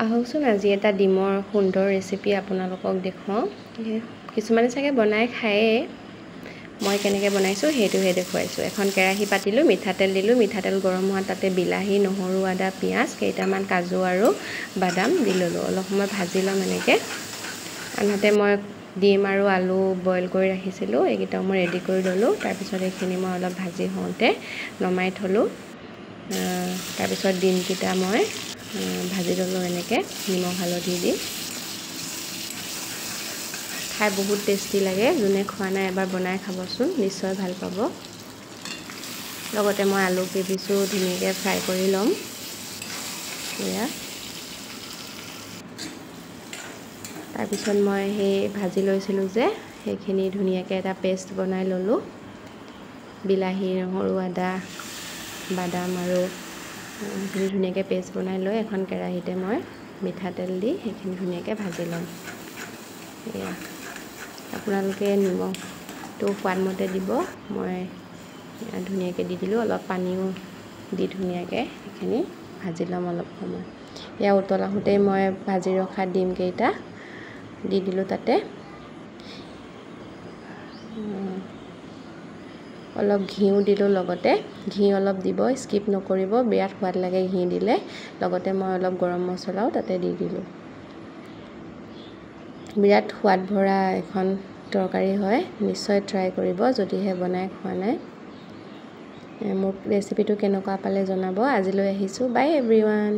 আহকচোন আজি এটা ডিমৰ সুন্দৰ ৰেচিপি আপোনালোকক দেখুৱাওঁ। কিছুমানে চাগে বনাই খায়েই, মই কেনেকৈ বনাইছোঁ সেইটোহে দেখুৱাইছোঁ। এখন কেৰাহী পাতিলোঁ, মিঠাতেল দিলোঁ, মিঠাতেল গৰম হোৱাত তাতে বিলাহী, নহৰু, আদা, পিঁয়াজ, কেইটামান কাজু আৰু বাদাম দি ল'লোঁ। অলপ সময় ভাজি ল'ম এনেকৈ। আনহাতে মই ডিম আৰু আলু বইল কৰি ৰাখিছিলোঁ, এইকেইটাও মই ৰেডি কৰি ল'লোঁ। তাৰপিছত এইখিনি মই অলপ ভাজি হওঁতে নমাই থ'লোঁ। তাৰপিছত ডিমকেইটা মই ভাজি ল'লোঁ এনেকৈ নিমখ হালধি দি। খাই বহুত টেষ্টি লাগে, যোনে খোৱা নাই এবাৰ বনাই খাবচোন, নিশ্চয় ভাল পাব। লগতে মই আলু কেইপিচো ধুনীয়াকৈ ফ্ৰাই কৰি ল'ম। এয়া তাৰপিছত মই সেই ভাজি লৈছিলোঁ যে সেইখিনি ধুনীয়াকৈ এটা পেষ্ট বনাই ল'লোঁ। বিলাহী, নহৰু, আদা, বাদাম আৰু সেইখিনি ধুনীয়াকৈ পেষ্ট বনাই লৈ এখন কেৰাহীতে মই মিঠাতেল দি সেইখিনি ধুনীয়াকৈ ভাজি ল'ম। এয়া আপোনালোকে নিমখটো সোৱাদমতে দিব। মই ধুনীয়াকৈ দি দিলোঁ, অলপ পানীও দি ধুনীয়াকৈ সেইখিনি ভাজি ল'ম অলপ সময়। এয়া উতল আহোঁতেই মই ভাজি ৰখা ডিমকেইটা দি দিলোঁ তাতে। অলপ ঘিউ দিলোঁ লগতে, ঘি অলপ দিব, স্কিপ নকৰিব, বিৰাট সোৱাদ লাগে ঘি দিলে। লগতে মই অলপ গৰম মছলাও তাতে দি দিলোঁ। বিৰাট সোৱাদ ভৰা এখন তৰকাৰী হয়, নিশ্চয় ট্ৰাই কৰিব যদিহে বনাই খোৱা নাই। মোক ৰেচিপিটো কেনেকুৱা পালে জনাব। আজিলৈ আহিছোঁ, বাই এভৰিৱান।